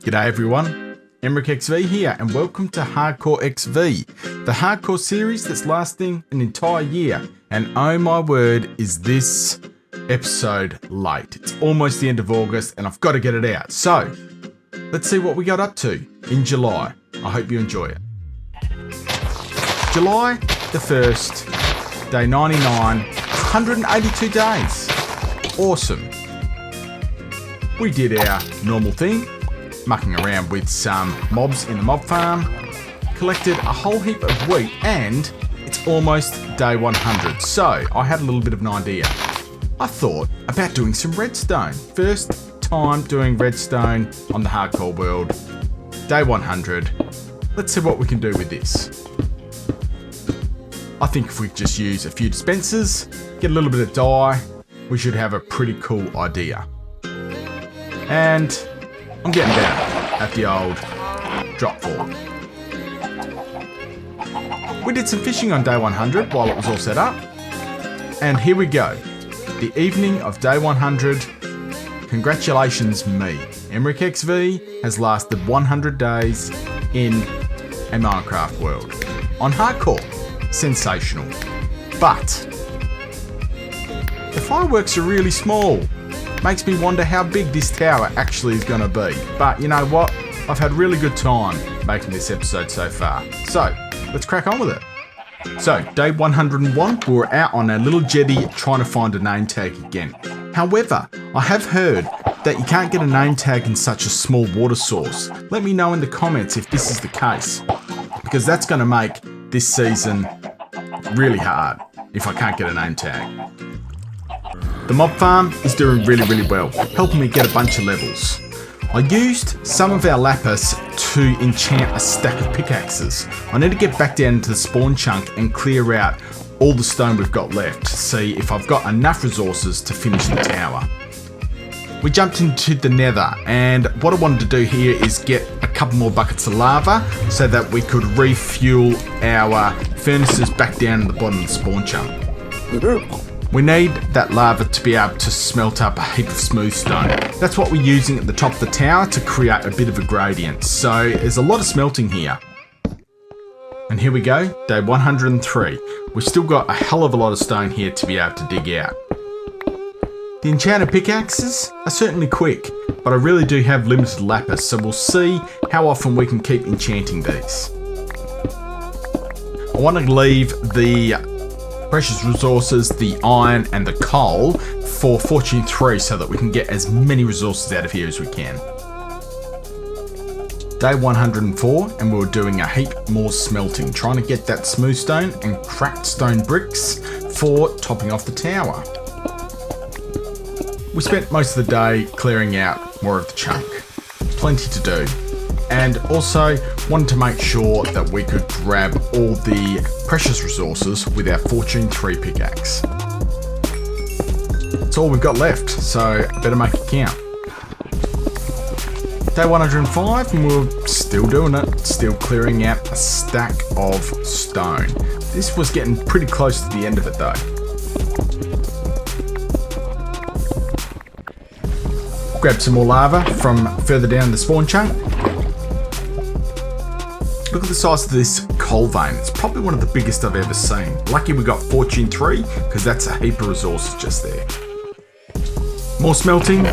G'day everyone, EmrickXV here and welcome to HardcoreXV, the hardcore series that's lasting an entire year. And oh my word, is this episode late. It's almost the end of August and I've got to get it out. So, let's see what we got up to in July. I hope you enjoy it. July the 1st, day 99, 182 days. Awesome. We did our normal thing, mucking around with some mobs in the mob farm, collected a whole heap of wheat, and it's almost day 100. So I had a little bit of an idea. I thought about doing some redstone. First time doing redstone on the hardcore world. Day 100. Let's see what we can do with this. I think if we just use a few dispensers, get a little bit of dye, we should have a pretty cool idea. And I'm getting down at the old drop fall. We did some fishing on day 100 while it was all set up. And here we go. The evening of day 100. Congratulations me. EmrickXV has lasted 100 days in a Minecraft world. On hardcore. Sensational. But the fireworks are really small. Makes me wonder how big this tower actually is going to be. But you know what? I've had really good time making this episode so far. So, let's crack on with it. So, day 101, we were out on our little jetty trying to find a name tag again. However, I have heard that you can't get a name tag in such a small water source. Let me know in the comments if this is the case. Because that's going to make this season really hard if I can't get a name tag. The mob farm is doing really well, helping me get a bunch of levels. I used some of our lapis to enchant a stack of pickaxes. I need to get back down into the spawn chunk and clear out all the stone we've got left to see if I've got enough resources to finish the tower. We jumped into the nether, and what I wanted to do here is get a couple more buckets of lava so that we could refuel our furnaces back down in the bottom of the spawn chunk. We need that lava to be able to smelt up a heap of smooth stone. That's what we're using at the top of the tower to create a bit of a gradient. So there's a lot of smelting here. And here we go, day 103. We've still got a hell of a lot of stone here to be able to dig out. The enchanted pickaxes are certainly quick, but I really do have limited lapis, so we'll see how often we can keep enchanting these. I want to leave the precious resources, the iron and the coal for Fortune 3 so that we can get as many resources out of here as we can. Day 104 and we were doing a heap more smelting, trying to get that smooth stone and cracked stone bricks for topping off the tower. We spent most of the day clearing out more of the chunk. Plenty to do. And also wanted to make sure that we could grab all the precious resources with our Fortune 3 pickaxe. That's all we've got left, so I better make it count. Day 105 and we're still doing it, still clearing out a stack of stone. This was getting pretty close to the end of it though. Grab some more lava from further down the spawn chunk. Look at the size of this coal vein. It's probably one of the biggest I've ever seen. Lucky we got Fortune 3 because that's a heap of resources just there. More smelting,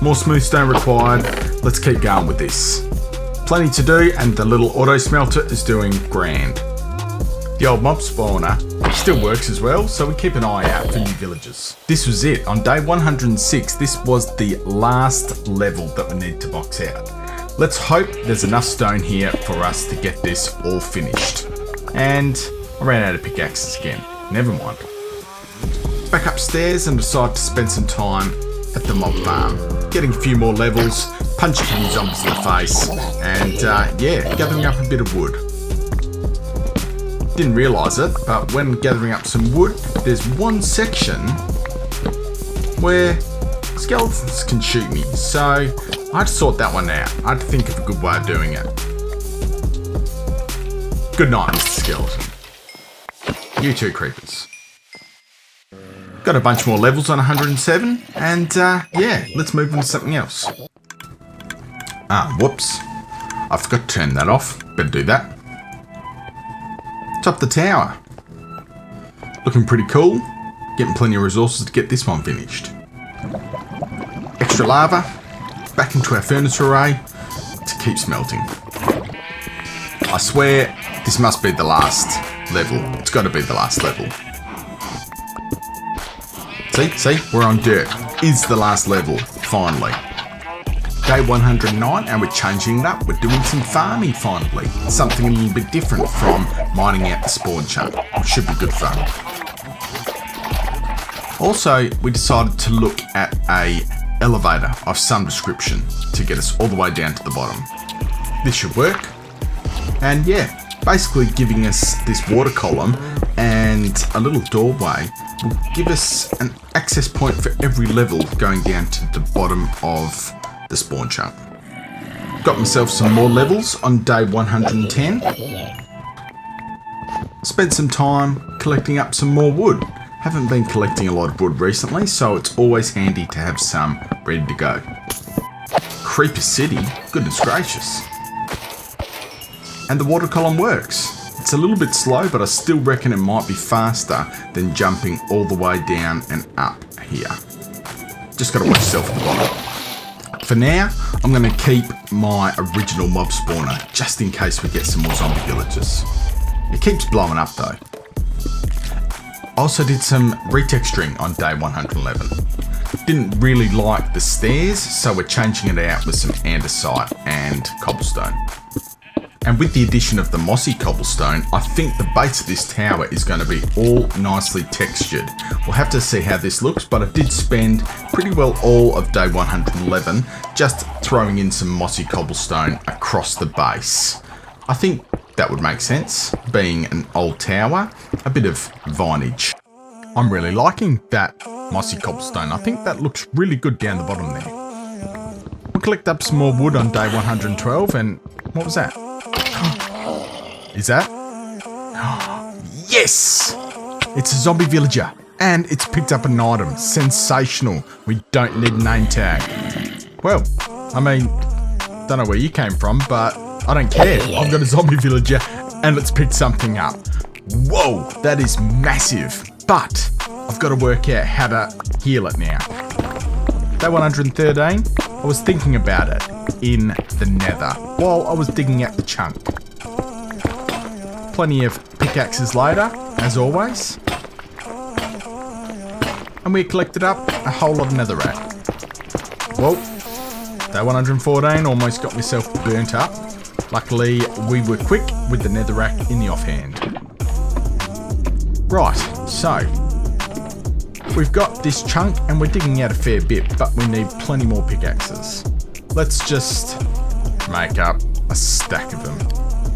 more smooth stone required. Let's keep going with this. Plenty to do and the little auto smelter is doing grand. The old mob spawner still works as well, so we keep an eye out for new villagers. This was it. On day 106, this was the last level that we need to box out. Let's hope there's enough stone here for us to get this all finished. And I ran out of pickaxes again. Never mind. Back upstairs and decide to spend some time at the mob farm. Getting a few more levels, punch a few zombies in the face, and yeah, gathering up a bit of wood. Didn't realise it, but when gathering up some wood, there's one section where skeletons can shoot me, so I had to sort that one out. I had to think of a good way of doing it. Good night, Mr. Skeleton. You too, creepers. Got a bunch more levels on 107, and yeah, let's move on to something else. Whoops. I forgot to turn that off. Better do that. Top the tower. Looking pretty cool. Getting plenty of resources to get this one finished. Extra lava. Back into our furnace array to keep smelting. I swear this must be the last level. It's got to be the last level. See, we're on dirt. Is the last level, finally. Day 109 and we're changing it up. We're doing some farming finally. Something a little bit different from mining out the spawn chunk. Should be good fun. Also, we decided to look at a elevator of some description to get us all the way down to the bottom. This should work. And yeah, basically giving us this water column and a little doorway will give us an access point for every level going down to the bottom of the spawn chunk. Got myself some more levels on day 110. Spent some time collecting up some more wood. Haven't been collecting a lot of wood recently, so it's always handy to have some ready to go. Creeper City, goodness gracious. And the water column works. It's a little bit slow, but I still reckon it might be faster than jumping all the way down and up here. Just gotta watch yourself at the bottom. For now, I'm going to keep my original mob spawner, just in case we get some more zombie villagers. It keeps blowing up though. I also did some retexturing on day 111. Didn't really like the stairs, so we're changing it out with some andesite and cobblestone. And with the addition of the mossy cobblestone, I think the base of this tower is going to be all nicely textured. We'll have to see how this looks, but I did spend pretty well all of day 111 just throwing in some mossy cobblestone across the base. I think that would make sense, being an old tower, a bit of vinage. I'm really liking that mossy cobblestone. I think that looks really good down the bottom there. We'll collect up some more wood on day 112, and what was that? Is that? Yes! It's a zombie villager, and it's picked up an item. Sensational. We don't need a name tag. Well, I mean, don't know where you came from, but I don't care. I've got a zombie villager, and it's picked something up. Whoa, that is massive. But I've got to work out how to heal it now. Day 113, I was thinking about it in the nether while I was digging out the chunk. Plenty of pickaxes later, as always. And we collected up a whole lot of netherrack. Well, day 114 almost got myself burnt up. Luckily, we were quick with the netherrack in the offhand. Right, so we've got this chunk and we're digging out a fair bit, but we need plenty more pickaxes. Let's just make up a stack of them.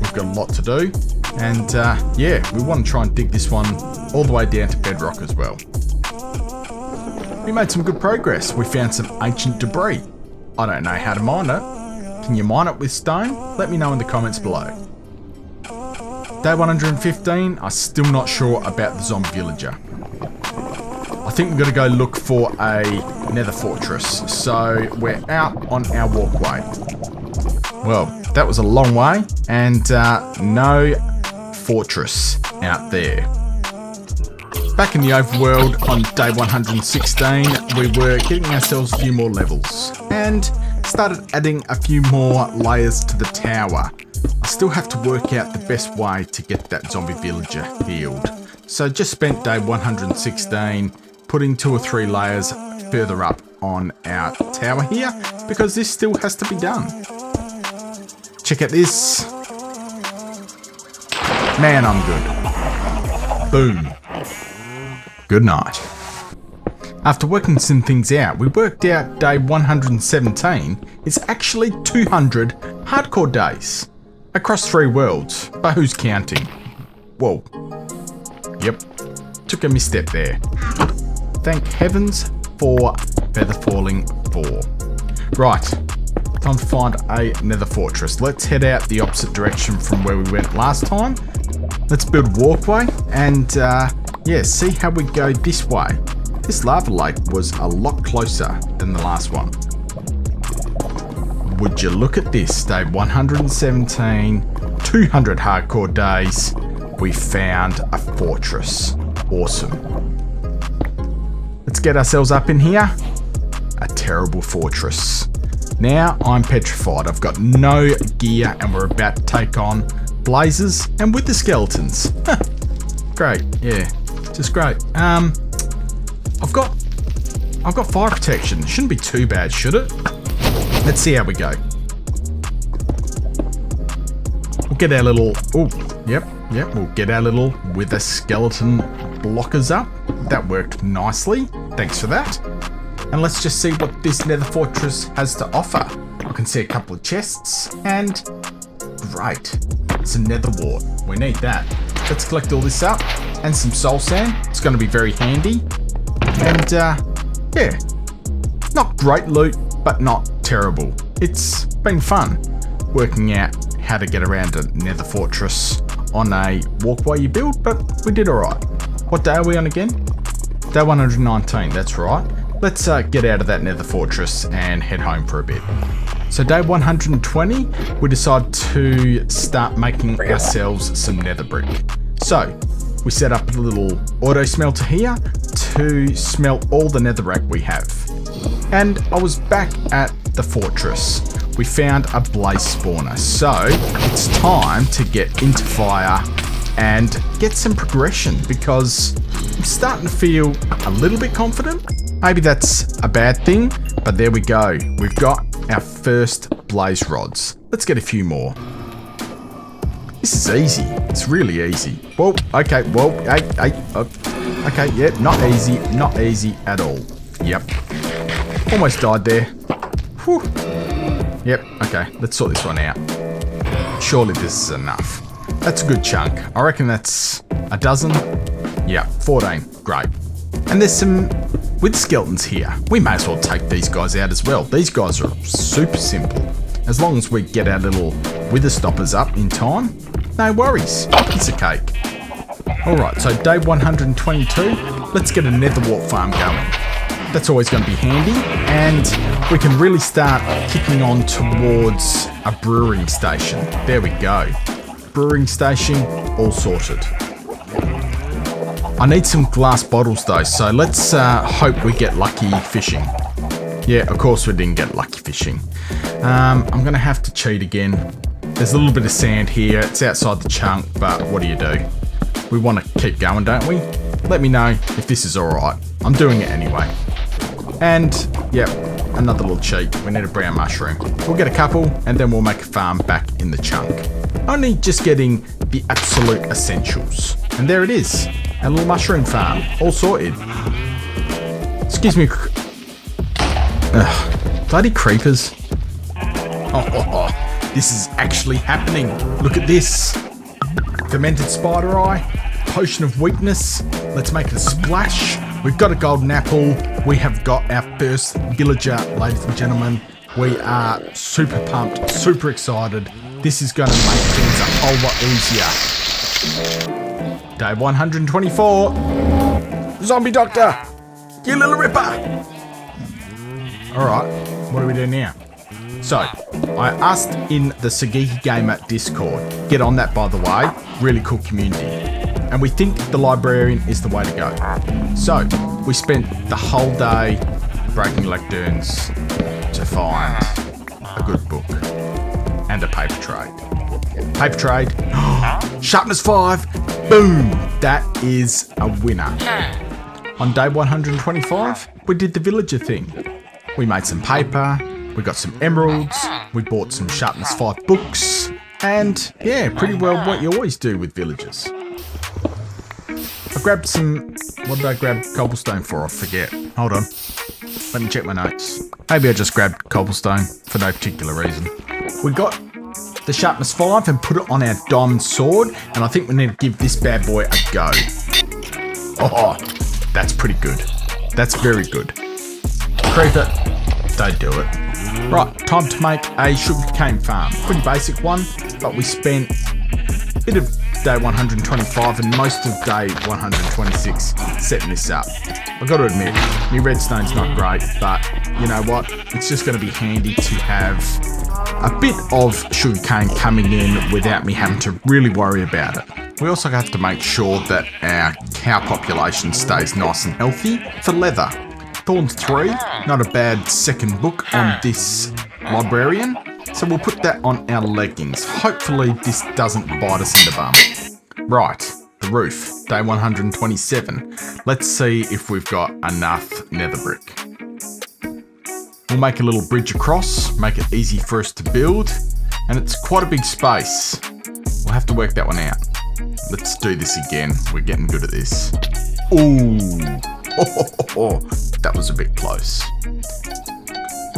We've got a lot to do, and yeah, we want to try and dig this one all the way down to bedrock as well. We made some good progress. We found some ancient debris. I don't know how to mine it. Can you mine it with stone? Let me know in the comments below. Day 115, I'm still not sure about the zombie villager. I think we've got to go look for a Nether Fortress, so we're out on our walkway. Well, that was a long way, and no fortress out there. Back in the overworld on day 116, we were getting ourselves a few more levels, and started adding a few more layers to the tower. I still have to work out the best way to get that zombie villager healed. So just spent day 116 putting 2 or 3 layers further up on our tower here, because this still has to be done. Check out this. Man, I'm good. Boom. Good night. After working some things out, we worked out day 117 is actually 200 hardcore days across 3 worlds, but who's counting? Whoa. Yep, took a misstep there. Thank heavens for feather falling 4. Right, time to find a Nether Fortress. Let's head out the opposite direction from where we went last time. Let's build a walkway and yeah, see how we go this way. This lava lake was a lot closer than the last one. would you look at this, day 117, 200 hardcore days, we found a fortress. Awesome. Let's get ourselves up in here. A terrible fortress. Now I'm petrified. I've got no gear and we're about to take on blazes and with the skeletons. Great, yeah, just great. I've got fire protection. Shouldn't be too bad, should it? Let's see how we go. We'll get our little, we'll get our little wither skeleton blockers up. That worked nicely. Thanks for that. And let's just see what this Nether Fortress has to offer. I can see a couple of chests and great. Some nether wart. We need that. Let's collect all this up and some soul sand. It's going to be very handy. And yeah, not great loot, but not terrible. It's been fun working out how to get around a Nether Fortress on a walkway you build, but we did alright. What day are we on again? Day 119, that's right. Let's get out of that Nether Fortress and head home for a bit. So day 120, we decide to start making ourselves some nether brick. So we set up a little auto smelter here to smelt all the netherrack we have. And I was back at the fortress. We found a blaze spawner. So it's time to get into fire and get some progression because I'm starting to feel a little bit confident. Maybe that's a bad thing, but there we go. We've got our first blaze rods. Let's get a few more. This is easy. It's really easy. Whoa, okay, whoa, okay, yeah, not easy at all. Yep. Almost died there. Whew. Yep, okay, let's sort this one out. Surely this is enough. That's a good chunk. I reckon that's a dozen. Yeah, 14, great. And there's some with skeletons here. We may as well take these guys out as well. These guys are super simple. As long as we get our little wither stoppers up in time, no worries. It's a cake. Alright, so day 122, let's get a nether wart farm going. That's always going to be handy, and we can really start kicking on towards a brewing station. There we go. Brewing station, all sorted. I need some glass bottles though, so let's hope we get lucky fishing. Yeah, of course we didn't get lucky fishing. I'm going to have to cheat again. There's a little bit of sand here. It's outside the chunk, but what do? We want to keep going, don't we? Let me know if this is alright. I'm doing it anyway. And, yep, another little cheat. We need a brown mushroom. We'll get a couple, and then we'll make a farm back in the chunk. Only just getting the absolute essentials. And there it is. A little mushroom farm. All sorted. Excuse me. Ugh, bloody creepers. Oh, this is actually happening. Look at this. Fermented spider eye. Potion of weakness. Let's make it a splash. We've got a golden apple. We have got our first villager, ladies and gentlemen. We are super pumped, super excited. This is going to make things a whole lot easier. Day 124. Zombie doctor. You little ripper. Alright, what do we do now? So, I asked in the Sagiki Gamer Discord. Get on that, by the way. Really cool community. And we think the librarian is the way to go. So, we spent the whole day breaking lecterns to find a good book and a paper trade. Paper trade. Sharpness 5. Boom. That is a winner. On day 125, we did the villager thing. We made some paper. We got some emeralds. We bought some sharpness 5 books. And yeah, pretty well what you always do with villagers. I grabbed some, what did I grab cobblestone for? I forget. Hold on. Let me check my notes. Maybe I just grabbed cobblestone for no particular reason. We got the sharpness 5 and put it on our diamond sword. And I think we need to give this bad boy a go. Oh, that's pretty good. That's very good. Creeper, don't do it. Right, time to make a sugarcane farm. Pretty basic one, but we spent a bit of day 125 and most of day 126 setting this up. I've got to admit, my redstone's not great, but you know what? It's just going to be handy to have a bit of sugarcane coming in without me having to really worry about it. We also have to make sure that our cow population stays nice and healthy. For leather, Thorns 3, not a bad second book on this librarian. So we'll put that on our leggings. Hopefully this doesn't bite us in the bum. Right, the roof, day 127. Let's see if we've got enough nether brick. We'll make a little bridge across, make it easy for us to build, and it's quite a big space. We'll have to work that one out. Let's do this again. We're getting good at this. Ooh, that was a bit close.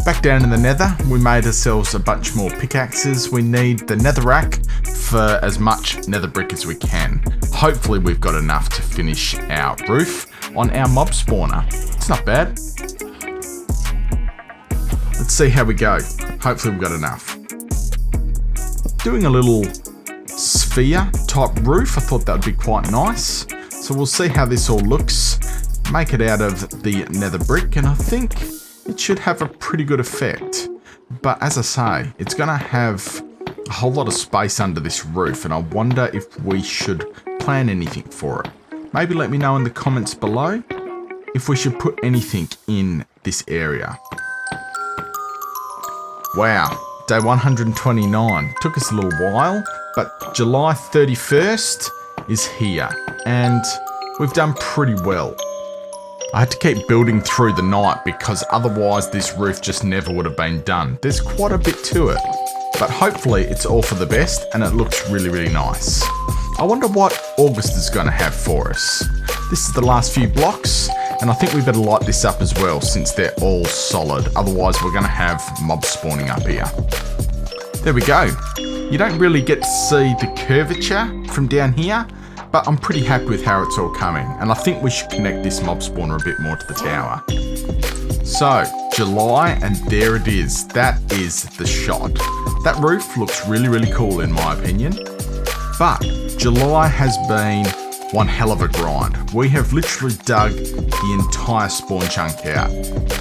Back down in the nether, we made ourselves a bunch more pickaxes. We need the netherrack for as much nether brick as we can. Hopefully we've got enough to finish our roof on our mob spawner. It's not bad. Let's see how we go. Hopefully we've got enough. Doing a little sphere type roof, I thought that would be quite nice. So we'll see how this all looks. Make it out of the nether brick, and I think it should have a pretty good effect. But as I say, it's going to have a whole lot of space under this roof, and I wonder if we should plan anything for it. Maybe let me know in the comments below if we should put anything in this area. Wow, day 129. Took us a little while, but July 31st is here, and we've done pretty well. I had to keep building through the night because otherwise this roof just never would have been done. There's quite a bit to it, but hopefully it's all for the best and it looks really, really nice. I wonder what August is going to have for us. This is the last few blocks, and I think we better light this up as well since they're all solid. Otherwise we're going to have mobs spawning up here. There we go. You don't really get to see the curvature from down here, but I'm pretty happy with how it's all coming, and I think we should connect this mob spawner a bit more to the tower. So, July, and there it is. That is the shot. That roof looks really, really cool in my opinion, but July has been one hell of a grind. We have literally dug the entire spawn chunk out,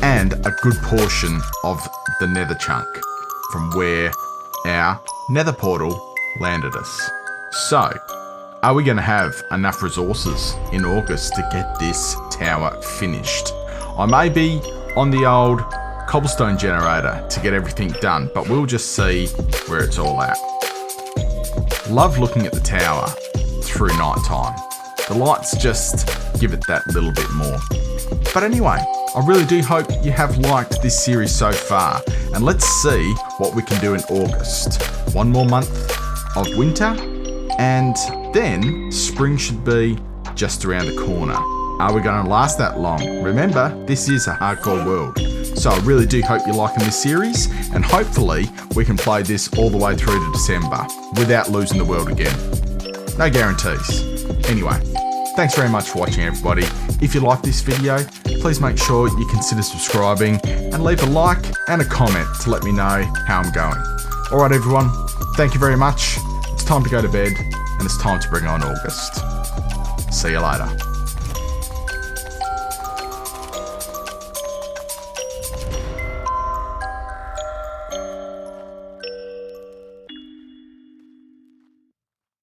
and a good portion of the nether chunk from where our nether portal landed us. So, are we going to have enough resources in August to get this tower finished? I may be on the old cobblestone generator to get everything done, but we'll just see where it's all at. Love looking at the tower through night time. The lights just give it that little bit more. But anyway, I really do hope you have liked this series so far, and let's see what we can do in August. One more month of winter, and then spring should be just around the corner. Are we going to last that long? Remember, this is a hardcore world. So I really do hope you're liking this series, and hopefully we can play this all the way through to December without losing the world again. No guarantees. Anyway, thanks very much for watching everybody. If you like this video, please make sure you consider subscribing and leave a like and a comment to let me know how I'm going. Alright everyone, thank you very much. It's time to go to bed, and it's time to bring on August. See you later.